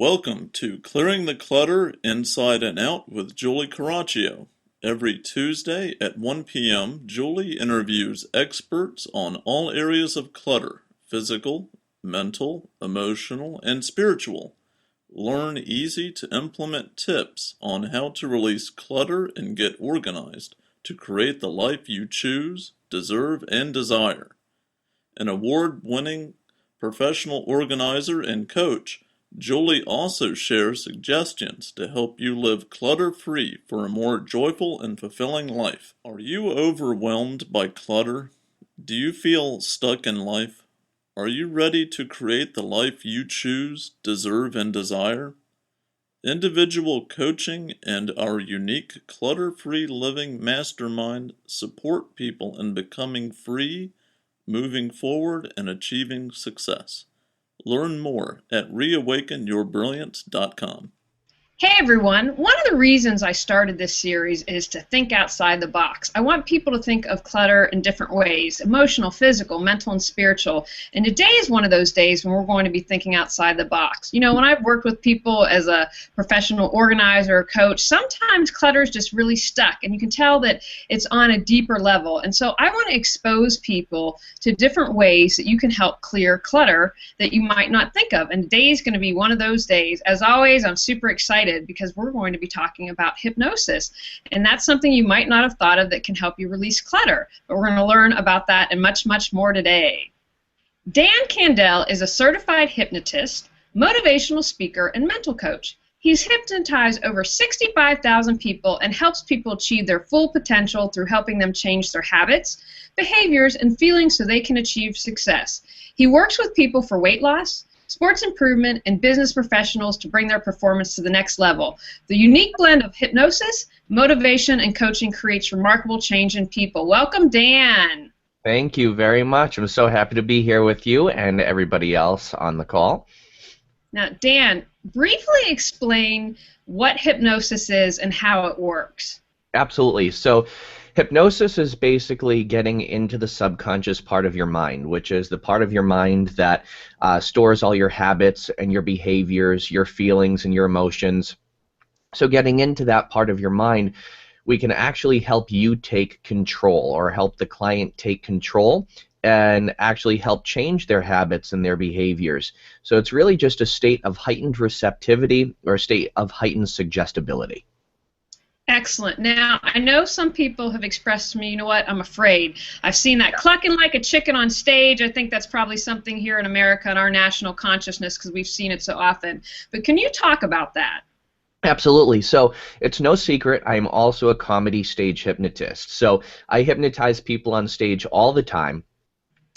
Welcome to Clearing the Clutter Inside and Out with Julie Caraccio. Every Tuesday at 1 p.m., Julie interviews experts on all areas of clutter: physical, mental, emotional, and spiritual. Learn easy to implement tips on how to release clutter and get organized to create the life you choose, deserve, and desire. An award-winning professional organizer and coach, Julie also shares suggestions to help you live clutter-free for a more joyful and fulfilling life. Are you overwhelmed by clutter? Do you feel stuck in life? Are you ready to create the life you choose, deserve, and desire? Individual coaching and our unique clutter-free living mastermind support people in becoming free, moving forward, and achieving success. Learn more at reawakenyourbrilliance.com. Hey everyone, one of the reasons I started this series is to think outside the box. I want people to think of clutter in different ways: emotional, physical, mental, and spiritual. And today is one of those days when we're going to be thinking outside the box. You know, when I've worked with people as a professional organizer or coach, sometimes clutter is just really stuck, and you can tell that it's on a deeper level. And so I want to expose people to different ways that you can help clear clutter that you might not think of. And today is going to be one of those days. As always, I'm super excited because we're going to be talking about hypnosis, and that's something you might not have thought of that can help you release clutter, but we're going to learn about that and much, much more today. Dan Candell is a certified hypnotist, motivational speaker, and mental coach. He's hypnotized over 65,000 people and helps people achieve their full potential through helping them change their habits, behaviors, and feelings so they can achieve success. He works with people for weight loss, sports improvement, and business professionals to bring their performance to the next level. The unique blend of hypnosis, motivation, and coaching creates remarkable change in people. Welcome, Dan. Thank you very much. I'm so happy to be here with you and everybody else on the call. Now, Dan, briefly explain what hypnosis is and how it works. Absolutely. So hypnosis is basically getting into the subconscious part of your mind, which is the part of your mind that stores all your habits and your behaviors, your feelings and your emotions. So getting into that part of your mind, we can actually help you take control, or help the client take control and actually help change their habits and their behaviors. So it's really just a state of heightened receptivity, or a state of heightened suggestibility. Excellent. Now, I know some people have expressed to me, you know what, I'm afraid. I've seen that clucking like a chicken on stage. I think that's probably something here in America in our national consciousness because we've seen it so often. But can you talk about that? Absolutely. So it's no secret I'm also a comedy stage hypnotist. So I hypnotize people on stage all the time.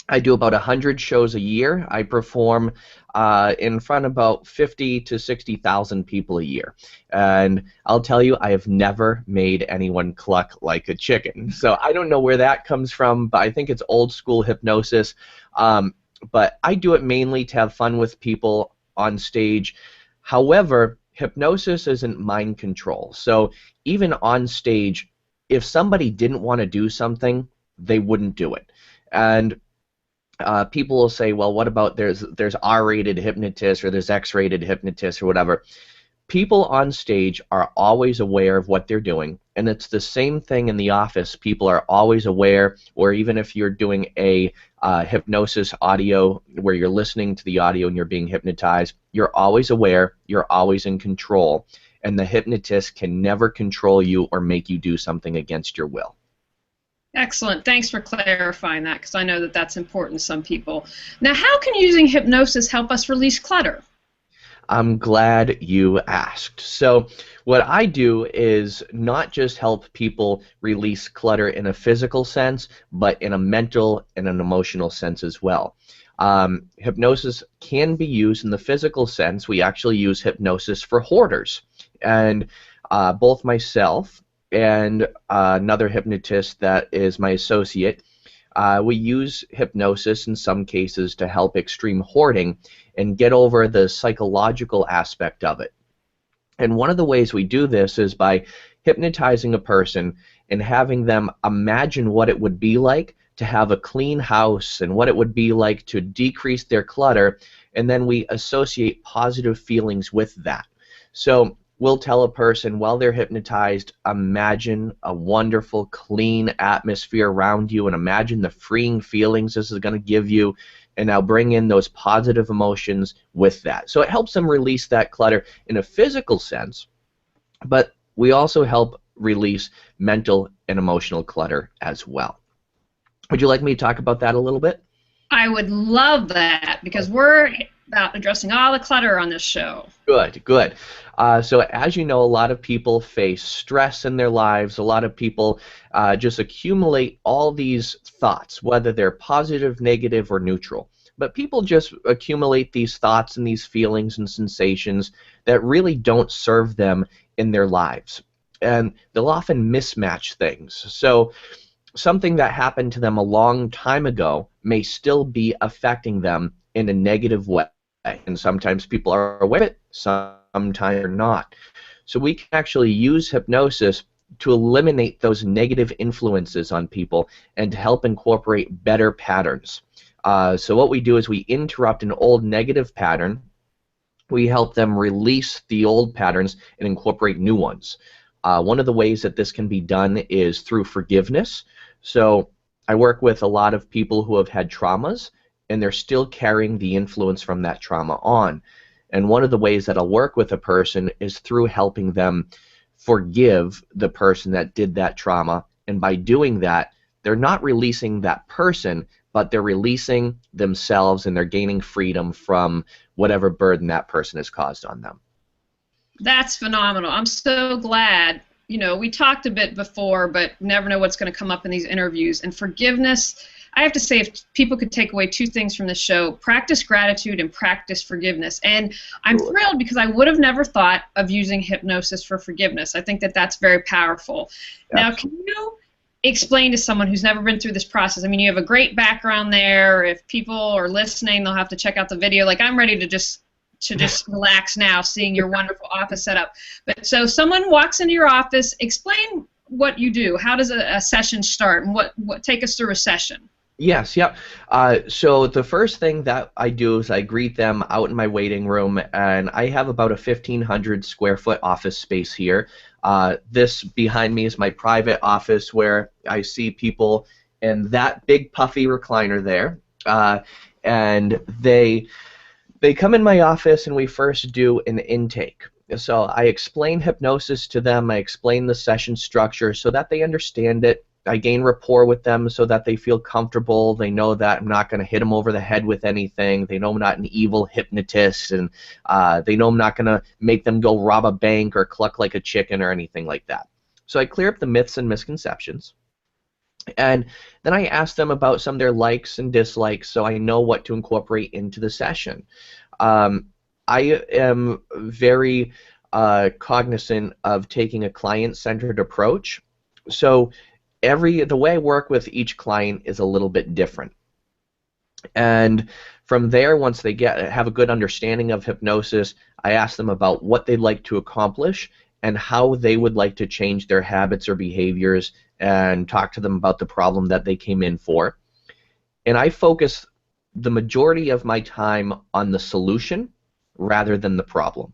I do about 100 shows a year. I perform in front of about 50 to 60,000 people a year. And I'll tell you, I have never made anyone cluck like a chicken. So I don't know where that comes from, but I think it's old school hypnosis. But I do it mainly to have fun with people on stage. However, hypnosis isn't mind control. So even on stage, if somebody didn't want to do something, they wouldn't do it. And people will say, well, what about there's R-rated hypnotists, or there's X-rated hypnotists, or whatever. People on stage are always aware of what they're doing, and it's the same thing in the office. People are always aware, or even if you're doing a hypnosis audio where you're listening to the audio and you're being hypnotized, you're always aware, you're always in control, and the hypnotist can never control you or make you do something against your will. Excellent. Thanks for clarifying that, because I know that that's important to some people. Now, how can using hypnosis help us release clutter? I'm glad you asked. So what I do is not just help people release clutter in a physical sense, but in a mental and an emotional sense as well. Hypnosis can be used in the physical sense. We actually use hypnosis for hoarders. And both myself and another hypnotist that is my associate, we use hypnosis in some cases to help extreme hoarding and get over the psychological aspect of it. And one of the ways we do this is by hypnotizing a person and having them imagine what it would be like to have a clean house and what it would be like to decrease their clutter, and then we associate positive feelings with that. So we'll tell a person while they're hypnotized, imagine a wonderful, clean atmosphere around you and imagine the freeing feelings this is going to give you, and now bring in those positive emotions with that. So it helps them release that clutter in a physical sense, but we also help release mental and emotional clutter as well. Would you like me to talk about that a little bit? I would love that, because we're about addressing all the clutter on this show. Good, good. So as you know, a lot of people face stress in their lives. A lot of people just accumulate all these thoughts, whether they're positive, negative, or neutral. But people just accumulate these thoughts and these feelings and sensations that really don't serve them in their lives. And they'll often mismatch things. So something that happened to them a long time ago may still be affecting them in a negative way. And sometimes people are aware of it, sometimes they're not. So we can actually use hypnosis to eliminate those negative influences on people and to help incorporate better patterns. So what we do is we interrupt an old negative pattern. We help them release the old patterns and incorporate new ones. One of the ways that this can be done is through forgiveness. So I work with a lot of people who have had traumas, and they're still carrying the influence from that trauma on. And one of the ways that I'll work with a person is through helping them forgive the person that did that trauma. And by doing that, they're not releasing that person, but they're releasing themselves, and they're gaining freedom from whatever burden that person has caused on them. That's phenomenal. I'm so glad. You know, we talked a bit before, but never know what's going to come up in these interviews. And forgiveness, I have to say, if people could take away two things from the show: practice gratitude and practice forgiveness. And I'm thrilled, because I would have never thought of using hypnosis for forgiveness. I think that that's very powerful. Absolutely. Now, can you explain to someone who's never been through this process? I mean, you have a great background there. If people are listening, they'll have to check out the video. Like, I'm ready to just relax now, seeing your wonderful office setup. But so someone walks into your office, explain what you do. How does a session start, and what take us through a session? Yes, yep. So the first thing that I do is I greet them out in my waiting room, and I have about a 1,500 square foot office space here. This behind me is my private office, where I see people in that big puffy recliner there, and they come in my office, and we first do an intake. So I explain hypnosis to them. I explain the session structure so that they understand it. I gain rapport with them so that they feel comfortable. They know that I'm not going to hit them over the head with anything. They know I'm not an evil hypnotist, and they know I'm not going to make them go rob a bank or cluck like a chicken or anything like that. So I clear up the myths and misconceptions. And then I ask them about some of their likes and dislikes, so I know what to incorporate into the session. I am very cognizant of taking a client-centered approach. So the way I work with each client is a little bit different. And from there, once they have a good understanding of hypnosis, I ask them about what they'd like to accomplish and how they would like to change their habits or behaviors, and talk to them about the problem that they came in for. And I focus the majority of my time on the solution rather than the problem.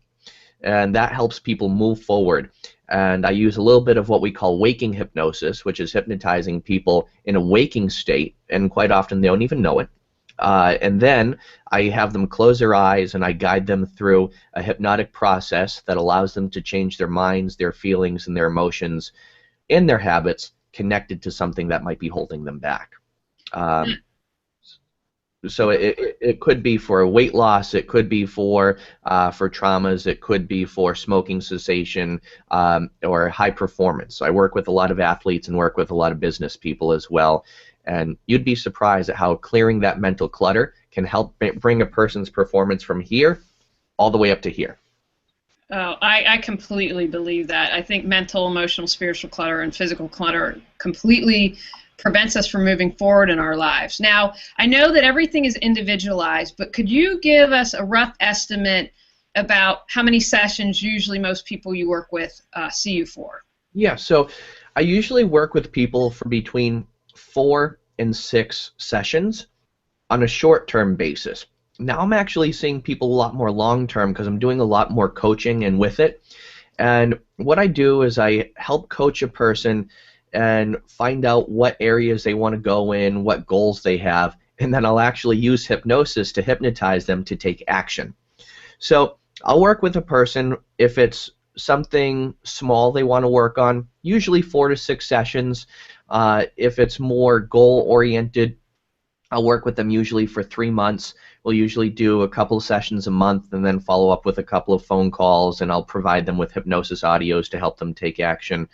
And that helps people move forward. And I use a little bit of what we call waking hypnosis, which is hypnotizing people in a waking state, and quite often they don't even know it. And then I have them close their eyes, and I guide them through a hypnotic process that allows them to change their minds, their feelings, and their emotions in their habits connected to something that might be holding them back. So it could be for weight loss, it could be for traumas, it could be for smoking cessation, or high performance. So I work with a lot of athletes and work with a lot of business people as well. And you'd be surprised at how clearing that mental clutter can help bring a person's performance from here all the way up to here. Oh, I completely believe that. I think mental, emotional, spiritual clutter, and physical clutter completely prevents us from moving forward in our lives. Now, I know that everything is individualized, but could you give us a rough estimate about how many sessions usually most people you work with see you for? Yeah, so I usually work with people for between 4 and 6 sessions on a short-term basis. Now I'm actually seeing people a lot more long-term because I'm doing a lot more coaching and with it. And what I do is I help coach a person and find out what areas they want to go in, what goals they have, and then I'll actually use hypnosis to hypnotize them to take action. So I'll work with a person if it's something small they want to work on, usually 4 to 6 sessions. If it's more goal-oriented, I'll work with them usually for 3 months. We'll usually do a couple of sessions a month and then follow up with a couple of phone calls, and I'll provide them with hypnosis audios to help them take action.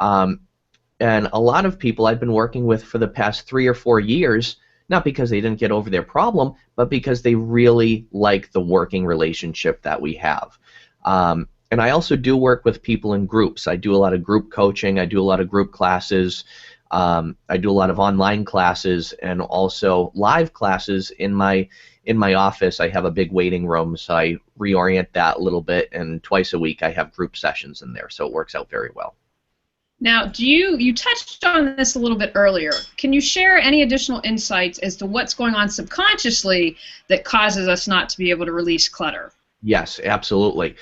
And a lot of people I've been working with for the past 3 or 4 years, not because they didn't get over their problem, but because they really like the working relationship that we have. And I also do work with people in groups. I do a lot of group coaching. I do a lot of group classes. I do a lot of online classes and also live classes in my office. I have a big waiting room, so I reorient that a little bit, and twice a week I have group sessions in there, so it works out very well. Now, you touched on this a little bit earlier. Can you share any additional insights as to what's going on subconsciously that causes us not to be able to release clutter? Yes, absolutely.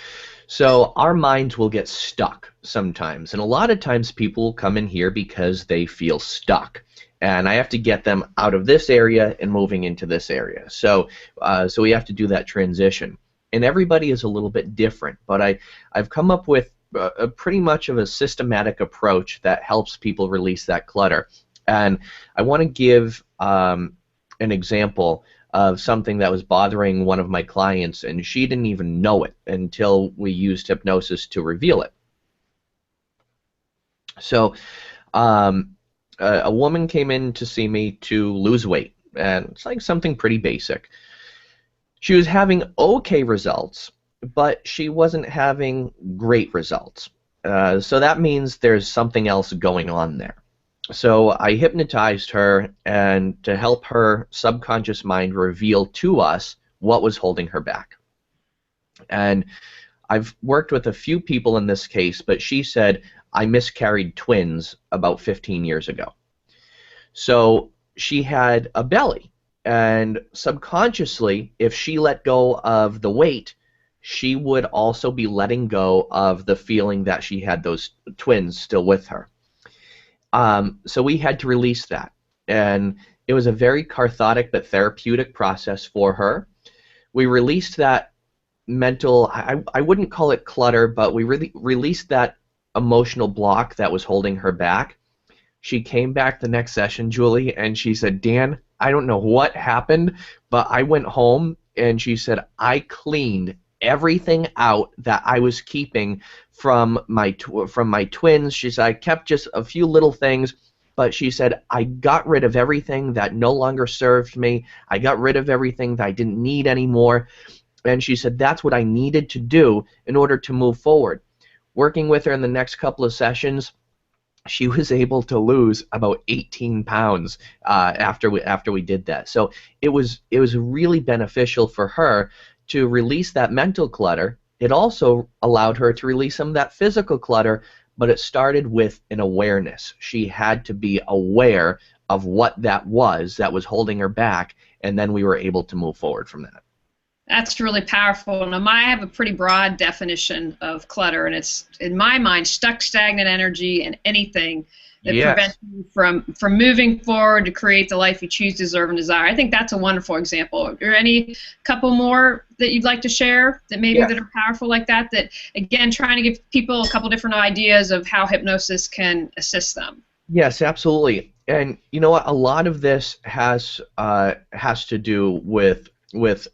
So our minds will get stuck sometimes, and a lot of times people will come in here because they feel stuck, and I have to get them out of this area and moving into this area. So we have to do that transition, and everybody is a little bit different, but I've come up with a pretty much of a systematic approach that helps people release that clutter. And I want to give an example of something that was bothering one of my clients, and she didn't even know it until we used hypnosis to reveal it. So a woman came in to see me to lose weight, and it's like something pretty basic. She was having okay results, but she wasn't having great results. So that means there's something else going on there. So I hypnotized her, and to help her subconscious mind reveal to us what was holding her back. And I've worked with a few people in this case, but she said, I miscarried twins about 15 years ago. So she had a belly, and subconsciously, if she let go of the weight, she would also be letting go of the feeling that she had those twins still with her. So we had to release that, and it was a very cathartic but therapeutic process for her. We released that mental, I wouldn't call it clutter, but we really released that emotional block that was holding her back. She came back the next session, Julie, and she said, Dan, I don't know what happened, but I went home, and she said, I cleaned everything out that I was keeping from my twins. She said, I kept just a few little things, but she said, I got rid of everything that no longer served me. I got rid of everything that I didn't need anymore. And she said, that's what I needed to do in order to move forward. Working with her in the next couple of sessions, she was able to lose about 18 pounds after we did that. So it was really beneficial for her to release that mental clutter. It also allowed her to release some of that physical clutter, but it started with an awareness. She had to be aware of what that was holding her back, and then we were able to move forward from that. That's really powerful. Now, I have a pretty broad definition of clutter, and it's, in my mind, stuck, stagnant energy and anything that prevents you from moving forward to create the life you choose, deserve, and desire. I think that's a wonderful example. Are there any couple more that you'd like to share that that are powerful like that, again, trying to give people a couple different ideas of how hypnosis can assist them? Yes, absolutely. And you know what? A lot of this has to do with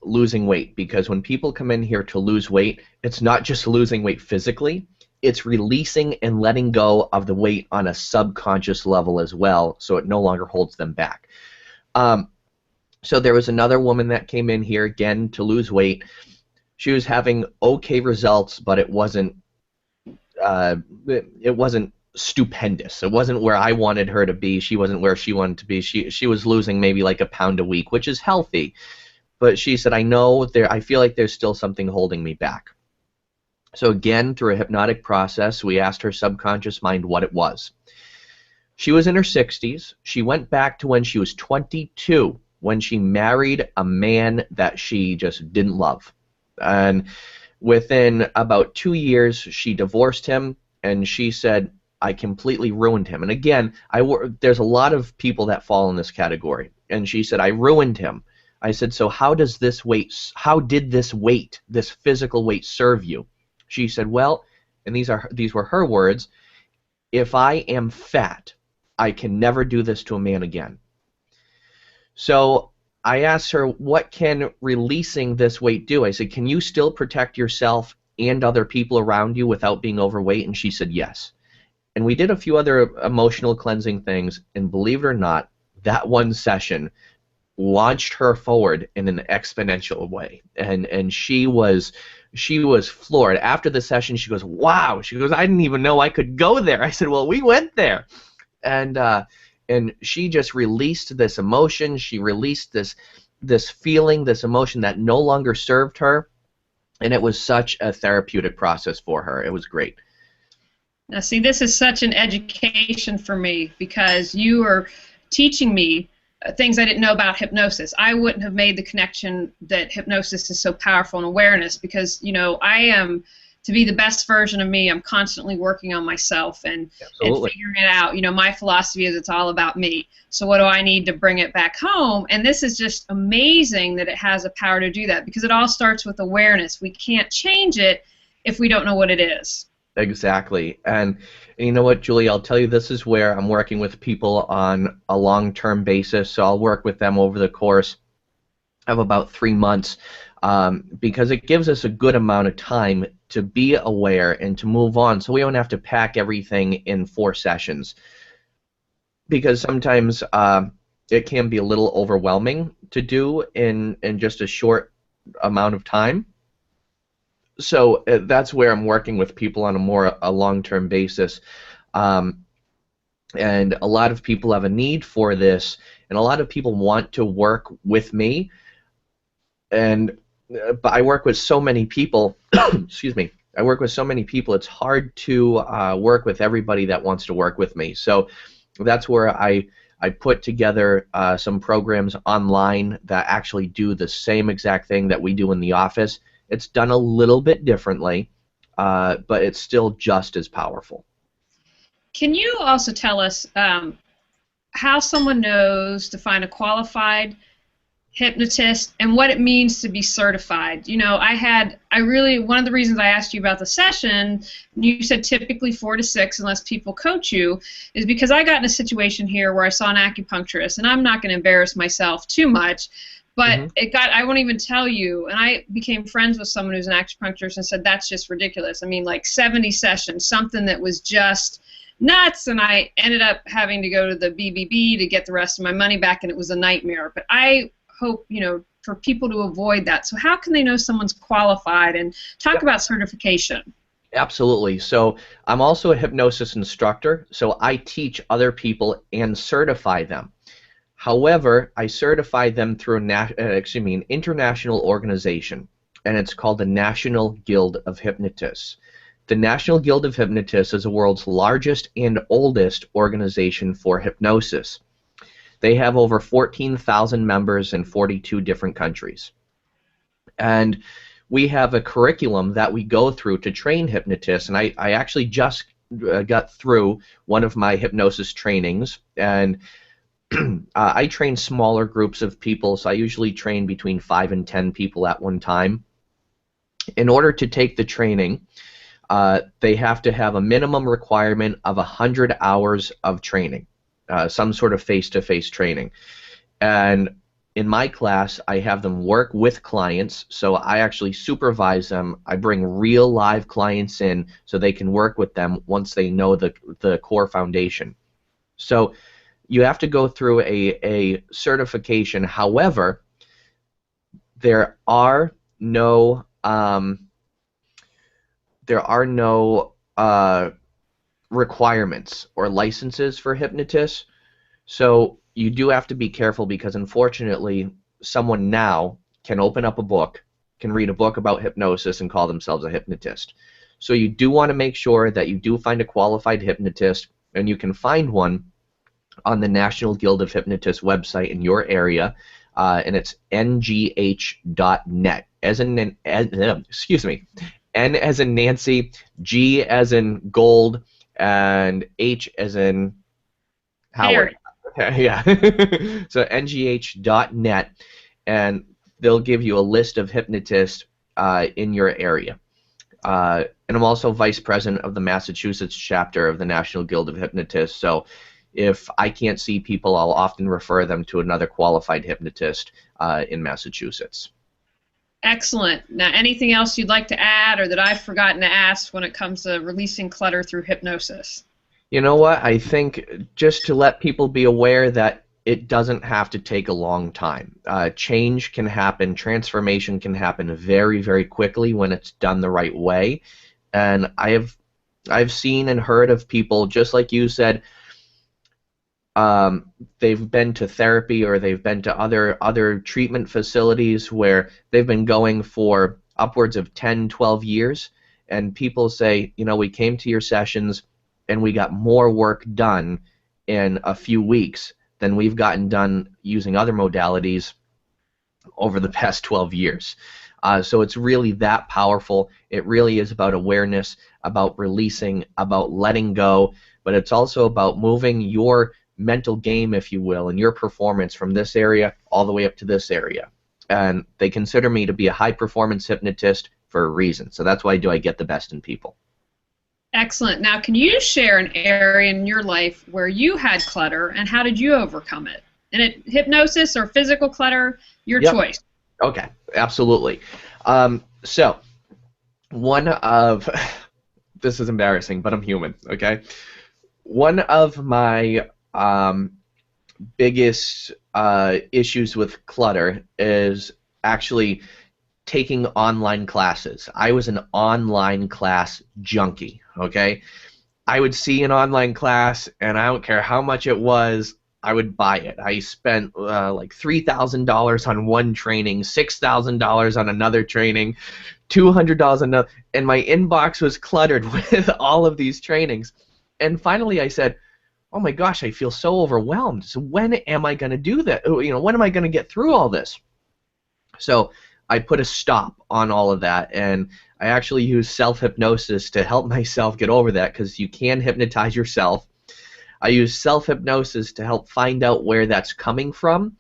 losing weight, because when people come in here to lose weight, it's not just losing weight physically, it's releasing and letting go of the weight on a subconscious level as well, so it no longer holds them back. So there was another woman that came in here again to lose weight. She was having okay results, but it wasn't stupendous. It wasn't where I wanted her to be. She wasn't where she wanted to be. She was losing maybe like a pound a week, which is healthy. But she said, I feel like there's still something holding me back. So again, through a hypnotic process, we asked her subconscious mind what it was. She was in her 60s. She went back to when she was 22, when she married a man that she just didn't love. And within about 2 years, she divorced him, and she said, I completely ruined him. And again, there's a lot of people that fall in this category. And she said, I ruined him. I said, so how did this weight, this physical weight, serve you? She said, well, and these were her words, if I am fat, I can never do this to a man again. So I asked her, what can releasing this weight do? I said, can you still protect yourself and other people around you without being overweight? And she said, yes. And we did a few other emotional cleansing things, and believe it or not, that one session launched her forward in an exponential way. And she was floored. After the session, she goes, wow. She goes, I didn't even know I could go there. I said, well, we went there. And she just released this emotion. She released this feeling, this emotion that no longer served her. And it was such a therapeutic process for her. It was great. Now, see, this is such an education for me, because you are teaching me things I didn't know about hypnosis. I wouldn't have made the connection that hypnosis is so powerful in awareness, because, you know, I am, to be the best version of me, I'm constantly working on myself and figuring it out. You know, my philosophy is it's all about me. So what do I need to bring it back home? And this is just amazing that it has a power to do that, because it all starts with awareness. We can't change it if we don't know what it is. Exactly. And you know what, Julie, I'll tell you, this is where I'm working with people on a long-term basis. So I'll work with them over the course of about 3 months, because it gives us a good amount of time to be aware and to move on, so we don't have to pack everything in 4 sessions. Because sometimes it can be a little overwhelming to do in just a short amount of time. So that's where I'm working with people on a long-term basis. And a lot of people have a need for this, and a lot of people want to work with me. But I work with so many people. Excuse me. I work with so many people. It's hard to work with everybody that wants to work with me. So that's where I put together some programs online that actually do the same exact thing that we do in the office. It's done a little bit differently, but it's still just as powerful. Can you also tell us how someone knows to find a qualified hypnotist and what it means to be certified? You know, one of the reasons I asked you about the session, you said typically 4 to 6 unless people coach you, is because I got in a situation here where I saw an acupuncturist, and I'm not going to embarrass myself too much, but I won't even tell you, and I became friends with someone who's an acupuncturist and said, that's just ridiculous. I mean, like 70 sessions, something that was just nuts, and I ended up having to go to the BBB to get the rest of my money back, and it was a nightmare. But I hope, you know, for people to avoid that. So how can they know someone's qualified? And talk about certification. Absolutely. So I'm also a hypnosis instructor, so I teach other people and certify them. However, I certify them through an international organization, and it's called the National Guild of Hypnotists. The National Guild of Hypnotists is the world's largest and oldest organization for hypnosis. They have over 14,000 members in 42 different countries. And we have a curriculum that we go through to train hypnotists, and I actually just got through one of my hypnosis trainings, and I train smaller groups of people, so I usually train between 5 and 10 people at one time. In order to take the training, they have to have a minimum requirement of 100 hours of training, some sort of face-to-face training. And in my class, I have them work with clients, so I actually supervise them. I bring real live clients in so they can work with them once they know the core foundation. So you have to go through a certification. However, there are no requirements or licenses for hypnotists. So you do have to be careful, because unfortunately someone now can open up a book, can read a book about hypnosis and call themselves a hypnotist. So you do want to make sure that you do find a qualified hypnotist, and you can find one on the National Guild of Hypnotists website in your area, and it's ngh.net. Excuse me, N as in Nancy, G as in gold, and H as in Howard. Yeah. So ngh.net, and they'll give you a list of hypnotists in your area. And I'm also vice president of the Massachusetts chapter of the National Guild of Hypnotists. So if I can't see people, I'll often refer them to another qualified hypnotist in Massachusetts. Excellent. Now, anything else you'd like to add or that I've forgotten to ask when it comes to releasing clutter through hypnosis? You know what? I think just to let people be aware that it doesn't have to take a long time. Change can happen, transformation can happen very, very quickly when it's done the right way. And I've seen and heard of people, just like you said, they've been to therapy or they've been to other treatment facilities where they've been going for upwards of 10, 12 years, and people say, you know, we came to your sessions and we got more work done in a few weeks than we've gotten done using other modalities over the past 12 years. So it's really that powerful. It really is about awareness, about releasing, about letting go, but it's also about moving your mental game, if you will, and your performance from this area all the way up to this area. And they consider me to be a high-performance hypnotist for a reason. So that's why I get the best in people. Excellent. Now, can you share an area in your life where you had clutter, and how did you overcome it? And hypnosis or physical clutter, your choice. Okay, absolutely. So, one of, this is embarrassing, but I'm human, okay? One of my biggest issues with clutter is actually taking online classes. I was an online class junkie, okay? I would see an online class, and I don't care how much it was, I would buy it. I spent like $3,000 on one training, $6,000 on another training, $200 on another, and my inbox was cluttered with all of these trainings. And finally I said, oh my gosh, I feel so overwhelmed. So when am I going to do that? You know, when am I going to get through all this? So I put a stop on all of that, and I actually use self-hypnosis to help myself get over that, because you can hypnotize yourself. I use self-hypnosis to help find out where that's coming from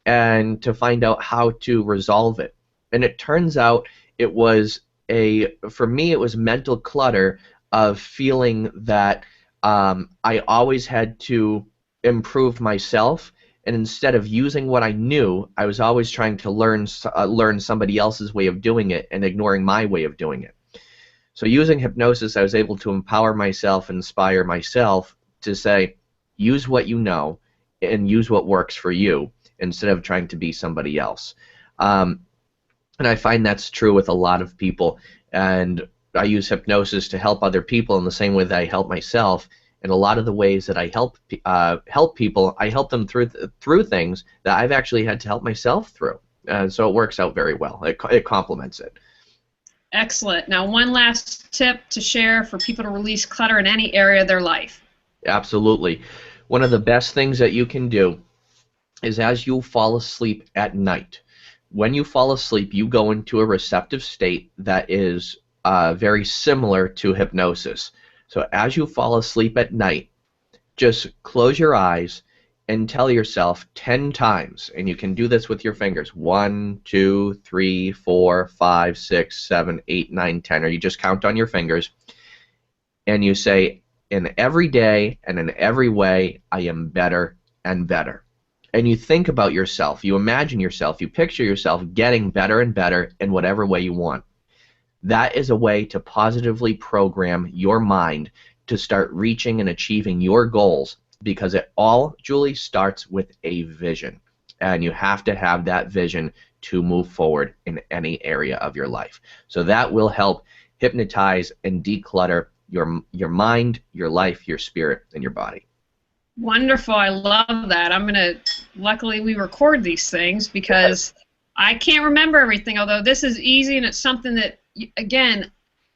and to find out how to resolve it. And it turns out it was for me, it was mental clutter of feeling that I always had to improve myself, and instead of using what I knew, I was always trying to learn somebody else's way of doing it and ignoring my way of doing it. So using hypnosis, I was able to empower myself, inspire myself to say, use what you know and use what works for you instead of trying to be somebody else. And I find that's true with a lot of people, and I use hypnosis to help other people in the same way that I help myself. And a lot of the ways that I help people, I help them through things that I've actually had to help myself through. So it works out very well. It complements it. Excellent. Now, one last tip to share for people to release clutter in any area of their life. Absolutely. One of the best things that you can do is as you fall asleep at night. When you fall asleep, you go into a receptive state that is very similar to hypnosis. So as you fall asleep at night, just close your eyes and tell yourself 10 times, and you can do this with your fingers, 1, 2, 3, 4, 5, 6, 7, 8, 9, 10, or you just count on your fingers, and you say, in every day and in every way, I am better and better. And you think about yourself, you imagine yourself, you picture yourself getting better and better in whatever way you want. That is a way to positively program your mind to start reaching and achieving your goals, because it all, Julie, starts with a vision. And you have to have that vision to move forward in any area of your life. So that will help hypnotize and declutter your mind, your life, your spirit, and your body. Wonderful. I love that. Luckily we record these things because I can't remember everything, although this is easy and it's something that, again,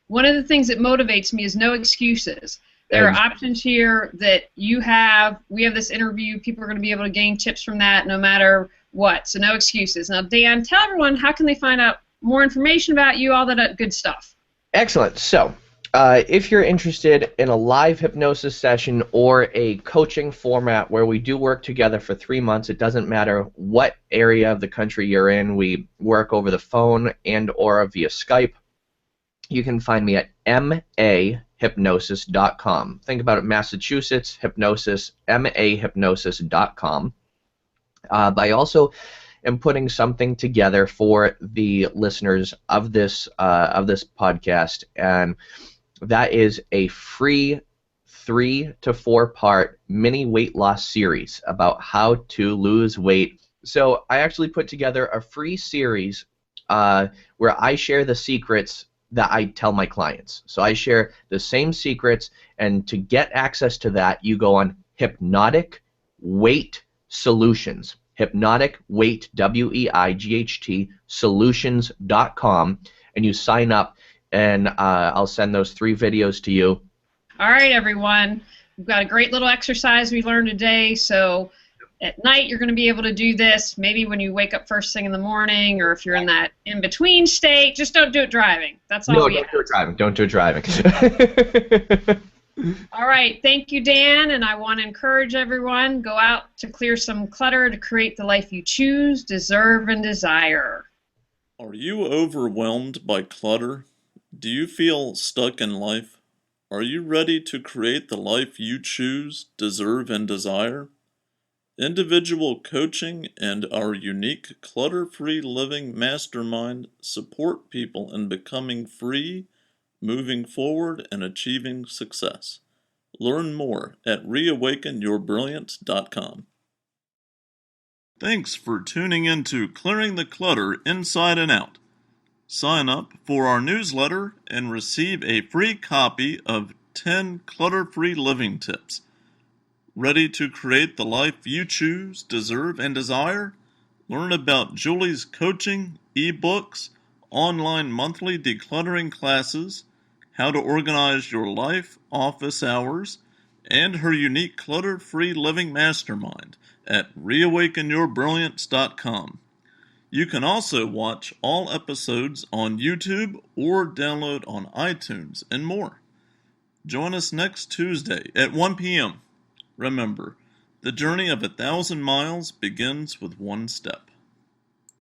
one of the things that motivates me is no excuses. There are options here that you have. We have this interview. People are going to be able to gain tips from that no matter what. So no excuses. Now, Dan, tell everyone, how can they find out more information about you, all that good stuff? Excellent. So if you're interested in a live hypnosis session or a coaching format where we do work together for 3 months, it doesn't matter what area of the country you're in. We work over the phone and or via Skype. You can find me at mahypnosis.com. Think about it, Massachusetts, hypnosis, mahypnosis.com. I also am putting something together for the listeners of this podcast, and that is a free 3 to 4 part mini weight loss series about how to lose weight. So I actually put together a free series where I share the secrets that I tell my clients. So I share the same secrets, and to get access to that, you go on Hypnotic Weight Solutions. Hypnotic Weight, WEIGHT, solutions.com, and you sign up, and I'll send those 3 videos to you. All right, everyone. We've got a great little exercise we learned today, so at night you're going to be able to do this, maybe when you wake up first thing in the morning, or if you're in that in-between state. Just don't do it driving. That's all No, we don't do it driving. Don't do it driving. All right, thank you, Dan, and I want to encourage everyone, go out to clear some clutter to create the life you choose, deserve, and desire. Are you overwhelmed by clutter? Do you feel stuck in life? Are you ready to create the life you choose, deserve, and desire? Individual coaching and our unique clutter-free living mastermind support people in becoming free, moving forward, and achieving success. Learn more at reawakenyourbrilliance.com. Thanks for tuning in to Clearing the Clutter Inside and Out. Sign up for our newsletter and receive a free copy of 10 clutter-free living tips. Ready to create the life you choose, deserve, and desire? Learn about Julie's coaching, ebooks, online monthly decluttering classes, how to organize your life, office hours, and her unique clutter-free living mastermind at reawakenyourbrilliance.com. You can also watch all episodes on YouTube or download on iTunes and more. Join us next Tuesday at 1 p.m. Remember, the journey of 1,000 miles begins with one step.